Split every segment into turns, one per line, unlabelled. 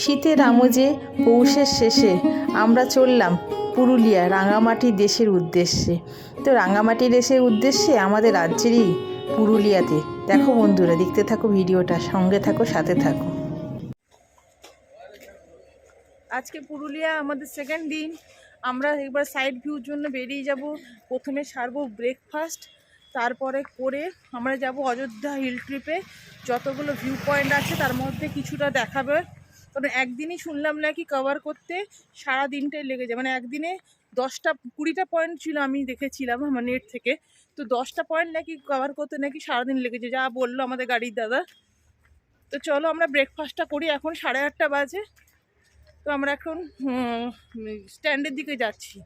শীতের আমোজে পৌষের শেষে আমরা চললাম পুরুলিয়া রাঙামাটি দেশের উদ্দেশ্যে। তো রাঙামাটি দেশের উদ্দেশ্যে আমাদের রাজ্যেরই পুরুলিয়াতে। দেখো বন্ধুরা, দেখতে থাকো ভিডিওটা, সঙ্গে থাকো, সাথে থাকো। আজকে পুরুলিয়া আমাদের সেকেন্ড দিন। আমরা একবার সাইড ভিউর জন্য বেরিয়ে যাব। প্রথমে সারবো ব্রেকফাস্ট, তারপরে করে আমরা যাব অযোধ্যা হিল ট্রিপে। যতগুলো ভিউ পয়েন্ট আছে তার মধ্যে কিছুটা দেখাবে, কারণ একদিনই শুনলাম নাকি কভার করতে সারা দিনটাই লেগে যায়। মানে একদিনে 10-20টা পয়েন্ট ছিল, আমি দেখেছিলাম আমার নেট থেকে। তো 10টা পয়েন্ট নাকি কভার করতে নাকি সারাদিন লেগেছে, যা বললো আমাদের গাড়ির দাদা। তো চলো আমরা ব্রেকফাস্টটা করি। এখন 8:30 বাজে। তো আমরা এখন স্ট্যান্ডের দিকে যাচ্ছি।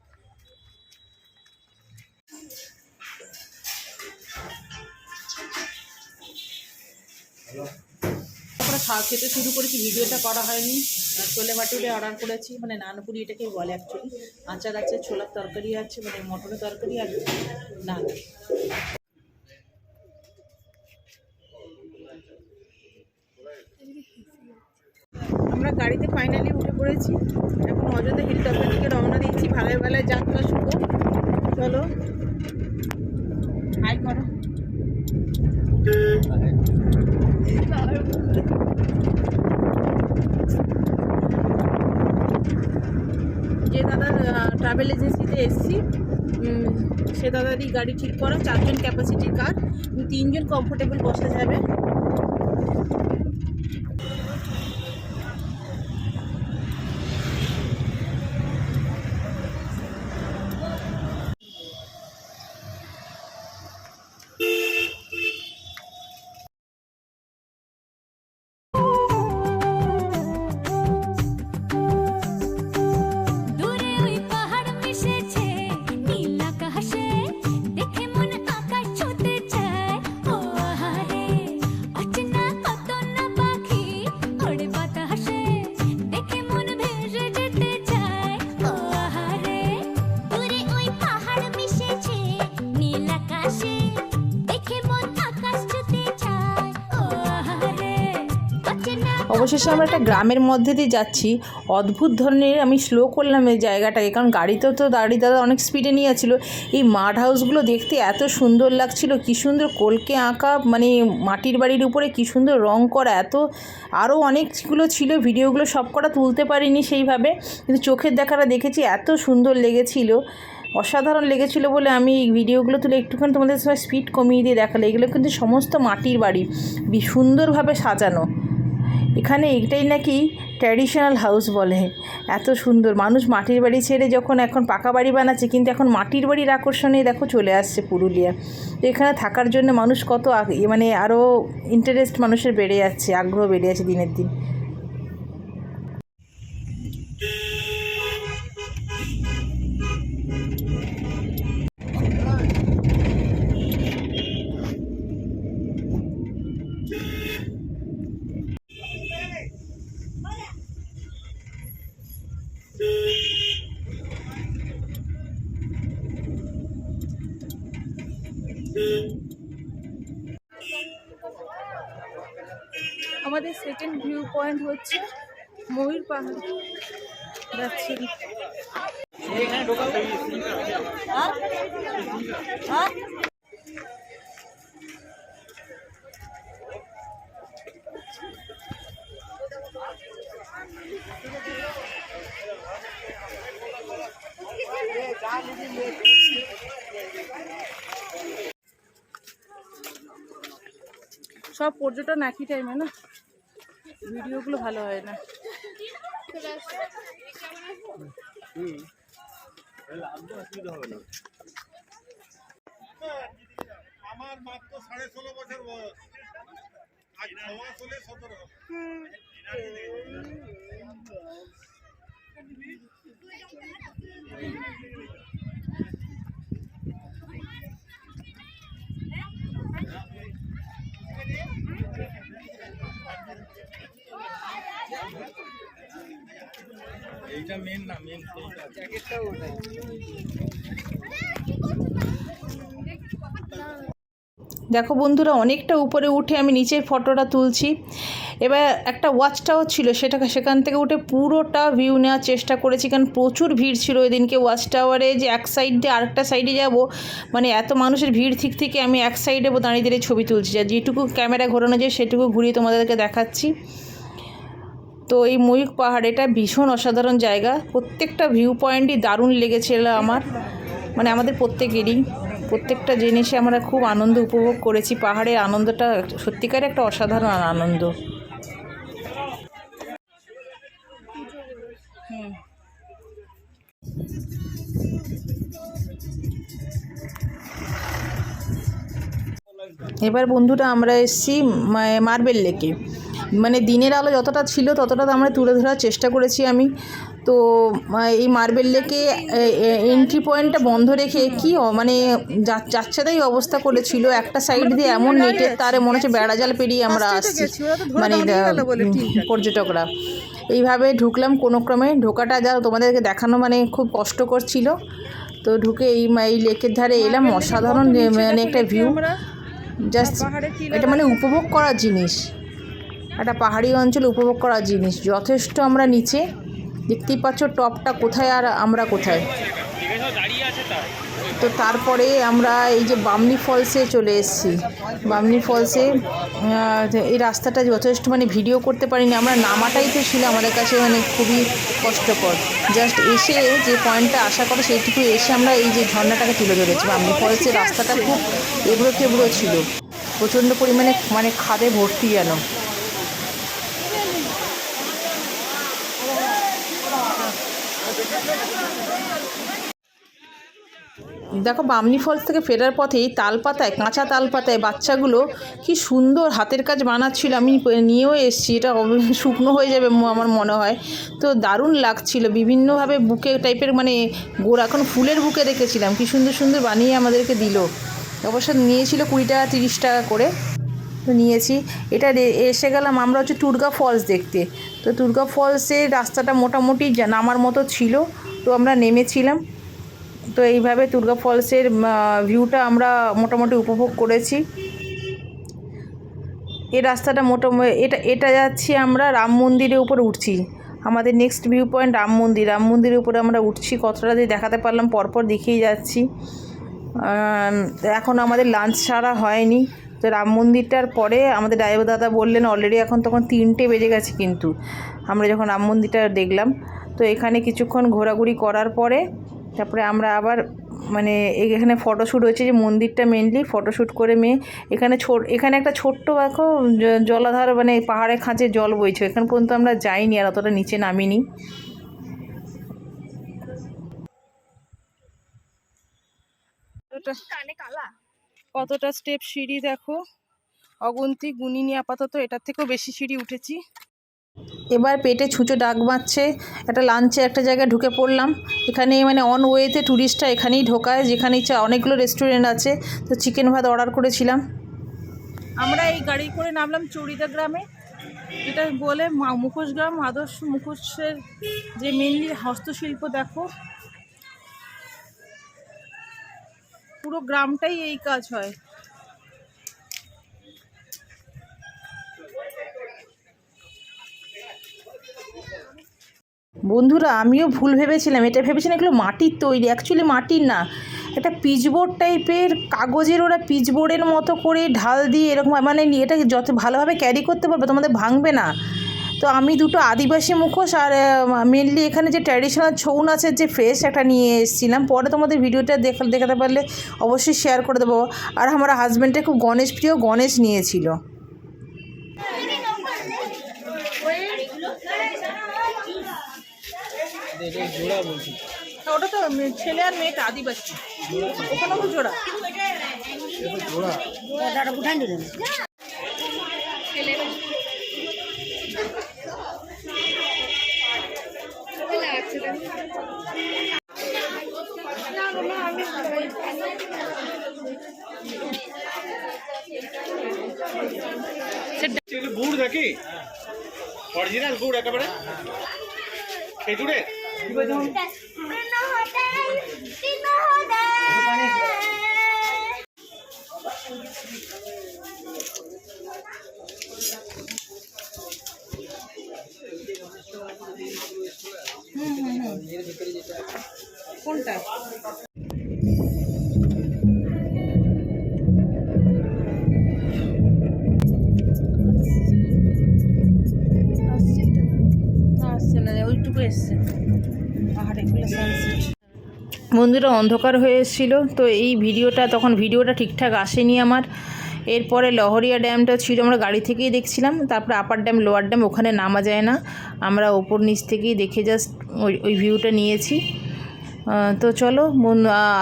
আমরা খেতে শুরু করেছি, ভিডিওটা করা হয়নি। ছোলে ভাটুরে অর্ডার করেছি, মানে নানপুরি এটাকে বলে অ্যাকচুয়ালি। আচার আছে, ছোলার তরকারি আছে, মানে মটরের তরকারি আর নান। আমরা গাড়িতে ফাইনালি উঠে পড়েছি। এখন অযোধ্যা হিল টপের দিকে রওনা দিয়েছি। ভালোই ভালোই যাত্রা শুভ। চলো হাই করো। যে দাদার ট্রাভেল এজেন্সিতে এসেছি, সে দাদারই গাড়ি ঠিক করা। 4 জন ক্যাপাসিটির কার, 3 জন কমফোর্টেবল বসা যাবে। অবশেষে আমরা একটা গ্রামের মধ্যে দিয়ে যাচ্ছি। অদ্ভুত ধরনের, আমি স্লো করলাম এই জায়গাটাকে, কারণ গাড়িতেও তো গাড়ি দাদা অনেক স্পিডে নিয়ে যাচ্ছিলো। এই মাড হাউসগুলো দেখতে এত সুন্দর লাগছিল, কী সুন্দর কলকে আঁকা, মানে মাটির বাড়ির উপরে কী সুন্দর রং করা। এত আরও অনেকগুলো ছিল, ভিডিওগুলো সব কটা তুলতে পারিনি সেইভাবে, কিন্তু চোখের দেখাটা দেখেছি, এত সুন্দর লেগেছিল, অসাধারণ লেগেছিলো বলে আমি এই ভিডিওগুলো তুলে একটুখানি তোমাদের সময় স্পিড কমিয়ে দিয়ে দেখালে। এগুলো কিন্তু সমস্ত মাটির বাড়ি, সুন্দরভাবে সাজানো। এখানে এটাই নাকি ট্র্যাডিশনাল হাউস বলে। এত সুন্দর, মানুষ মাটির বাড়ি ছেড়ে যখন এখন পাকা বাড়ি বানাচ্ছে, কিন্তু এখন মাটির বাড়ির আকর্ষণে দেখো চলে আসছে পুরুলিয়া। তো এখানে থাকার জন্য মানুষ কত মানে আরও ইন্টারেস্ট মানুষের বেড়ে যাচ্ছে, আগ্রহ বেড়ে যাচ্ছে দিনের দিন। আমাদের সেকেন্ড ভিউ পয়েন্ট হচ্ছে ময়ূর পাহাড়। যাচ্ছি সব পর্যটন একই টাইমে না, ভিডিওগুলো ভালো হয় না। আমার মাত্র 16.5 বছর বয়স, আজ 6 মাস হলে 17। এইটা মেন না, মেন সেইটা জ্যাকেটটাও ওটাই। দেখো বন্ধুরা, অনেকটা উপরে উঠে আমি নিচের ফটোটা তুলছি। এবার একটা ওয়াচ টাওয়ার ছিল, সেখান থেকে উঠে পুরোটা ভিউ নেওয়ার চেষ্টা করেছি, কারণ প্রচুর ভিড় ছিল ওই দিনকে। ওয়াচ টাওয়ারে যে এক সাইড দিয়ে আরেকটা সাইডে যাব, মানে এত মানুষের ভিড় থেকে আমি এক সাইডে দাঁড়িয়ে দাঁড়িয়ে ছবি তুলছি, যা যেটুকু ক্যামেরা ঘোরানো যায় সেটুকু ঘুরিয়ে তোমাদেরকে দেখাচ্ছি। তো এই ময়ূর পাহাড়, এটা ভীষণ অসাধারণ জায়গা। প্রত্যেকটা ভিউ পয়েন্টই দারুণ লেগেছিল আমার, মানে আমাদের প্রত্যেকটা জিনিসে আমরা খুব আনন্দ উপভোগ করেছি। পাহাড়ের আনন্দটা সত্যিকার একটা অসাধারণ আনন্দ। এবার বন্ধুরা আমরা এসেছি মার্বেল লেকে। মানে দিনের আলো যতটা ছিল ততটা তো আমরা তুলে ধরার চেষ্টা করেছি আমি। তো এই মার্বেল লেকে এন্ট্রি পয়েন্টটা বন্ধ রেখে কি মানে যাচ্ছেতাই অবস্থা করেছিল। একটা সাইড দিয়ে এমন নেটের তারে মনে হচ্ছে বেড়া জাল পেরিয়ে আমরা আসছি, মানে পর্যটকরা। এইভাবে ঢুকলাম কোনো ক্রমে। ঢোকাটা যা তোমাদেরকে দেখানো মানে খুব কষ্টকর ছিল। তো ঢুকে এই লেকের ধারে এলাম। অসাধারণ মানে একটা ভিউ, জাস্ট এটা মানে উপভোগ করার জিনিস, একটা পাহাড়ি অঞ্চল উপভোগ করার জিনিস। যথেষ্ট আমরা নিচে দেখতেই পাচ্ছ টপটা কোথায় আর আমরা কোথায়। তো তারপরে আমরা এই যে বামনি ফলসে চলে এসেছি। বামনি ফলসে এই রাস্তাটা যথেষ্ট মানে ভিডিও করতে পারিনি আমরা, নামাটাই তো ছিল আমাদের কাছে মানে খুবই কষ্টকর। জাস্ট এসে যে পয়েন্টটা আশা করে সেইটুকু এসে আমরা এই যে ঝর্ণাটাকে তুলে ধরেছি। বামনি ফলসের রাস্তাটা খুব এবড়ো খেবড়ো ছিল, প্রচণ্ড পরিমাণে মানে খাদে ভর্তি যেন। দেখো বামনি ফলস থেকে ফেরার পথেই তালপাতায়, কাঁচা তালপাতায় বাচ্চাগুলো কি সুন্দর হাতের কাজ বানাচ্ছিল। আমি নিয়েও এসেছি, এটা শুকনো হয়ে যাবে আমার মনে হয়। তো দারুণ লাগছিল, বিভিন্নভাবে বুকে টাইপের মানে গোড়া, এখন ফুলের বুকে দেখেছিলাম, কি সুন্দর সুন্দর বানিয়ে আমাদেরকে দিল। অবশ্য নিয়েছিল 20 টাকা 30 টাকা করে, তো নিয়েছি। এটা এসে গেলাম আমরা হচ্ছে টুরগা ফলস দেখতে। তো টুরগা ফলসের রাস্তাটা মোটামুটি নামার মতো ছিল, তো আমরা নেমেছিলাম। তো এইভাবে টুরগা ফলসের ভিউটা আমরা মোটামুটি উপভোগ করেছি। এই রাস্তাটা এটা যাচ্ছি আমরা রাম মন্দিরের উপরে উঠছি। আমাদের নেক্সট ভিউ পয়েন্ট রাম মন্দিরের উপরে আমরা উঠছি। কতটা দিয়ে দেখাতে পারলাম পরপর দেখিয়ে যাচ্ছি। এখন আমাদের লাঞ্চ ছাড়া হয়নি। তো রাম মন্দিরটার পরে আমাদের ড্রাইভার দাদা বললেন অলরেডি এখন তখন 3টে বেজে গেছে, কিন্তু আমরা যখন রাম মন্দিরটা দেখলাম। তো এখানে কিছুক্ষণ ঘোরাঘুরি করার পরে তারপরে আমরা আবার মানে এখানে ফটোশ্যুট হয়েছে, যে মন্দিরটা মেনলি ফটোশ্যুট করে এখানে একটা ছোট্ট দেখো জলাধার, মানে পাহাড়ে খাঁচে জল বইছে। এখান পর্যন্ত আমরা যাইনি, আর অতটা নিচে নামিনি। কতটা স্টেপ সিঁড়ি দেখো, অগুন্তি গুনিনি, আপাতত এটার থেকেও বেশি সিঁড়ি উঠেছি। এবার পেটে ছুঁচো ডাক মারছে, একটা লাঞ্চে একটা জায়গায় ঢুকে পড়লাম। এখানে মানে অন ওয়েতে ট্যুরিস্টরা এখানেই ঢোকায়, যেখানে ইচ্ছা। অনেকগুলো রেস্টুরেন্ট আছে। তো চিকেন ভাত অর্ডার করেছিলাম। আমরা এই গাড়ি করে নামলাম চড়িদা গ্রামে, যেটা বলে মুখোশ গ্রাম। আদর্শ মুখোশের যে মেনলি হস্তশিল্প দেখো, পুরো গ্রামটাই এই কাজ হয়। বন্ধুরা আমিও ভুল ভেবেছিলাম, এটা ভেবেছিলাম এগুলো মাটির তৈরি, অ্যাকচুয়ালি মাটির না, একটা পিচবোর্ড টাইপের কাগজের, ওরা পিচবোর্ডের মতো করে ঢাল দিয়ে এরকম, মানে এটা যত ভালোভাবে ক্যারি করতে পারবে তোমাদের ভাঙবে না। তো আমি দুটো আদিবাসী মুখোশ আর মেনলি এখানে যে ট্র্যাডিশনাল ছৌ নাচের যে ফেস একটা নিয়ে এসেছিলাম। পরে তোমাদের ভিডিওটা দেখাতে পারলে অবশ্যই শেয়ার করে দেবো। আর আমার হাজব্যান্ডে খুব গণেশ প্রিয়, গণেশ নিয়েছিল। ওটা তো ছেলে আর মেয়েটা আদিবাসী, ওখানে তো জোড়া।
গুড় নাকি অরিজিনাল গুড় একেবারে খেজুরের
কোনটা? ওইটুকু এসছে পাহাড়ে সানসেট। বন্ধুরা অন্ধকার হয়ে এসেছিলো, তো এই তখন ভিডিওটা ঠিকঠাক আসেনি আমার। এরপরে লহরিয়া ড্যামটা ছিল, আমরা গাড়ি থেকেই দেখছিলাম। তারপরে আপার ড্যাম, লোয়ার ড্যাম, ওখানে নামা যায় না, আমরা ওপর নিচ থেকেই দেখে জাস্ট ওই ভিউটা নিয়েছি। তো চলো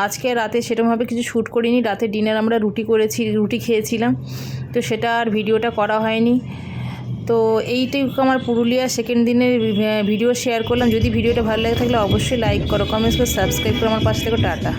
আজকে রাতে সেরকমভাবে কিছু শ্যুট করিনি। রাতে ডিনার আমরা রুটি খেয়েছিলাম, তো সেটা আর ভিডিওটা করা হয়নি। তো এইটাই আমার পুরুলিয়া সেকেন্ড দিনের ভিডিও শেয়ার করলাম। যদি ভিডিওটা ভালো লাগে থাকলে অবশ্যই লাইক করো, কমেন্টস করো, সাবস্ক্রাইব করো, আমার পাশে থেকে টাটা।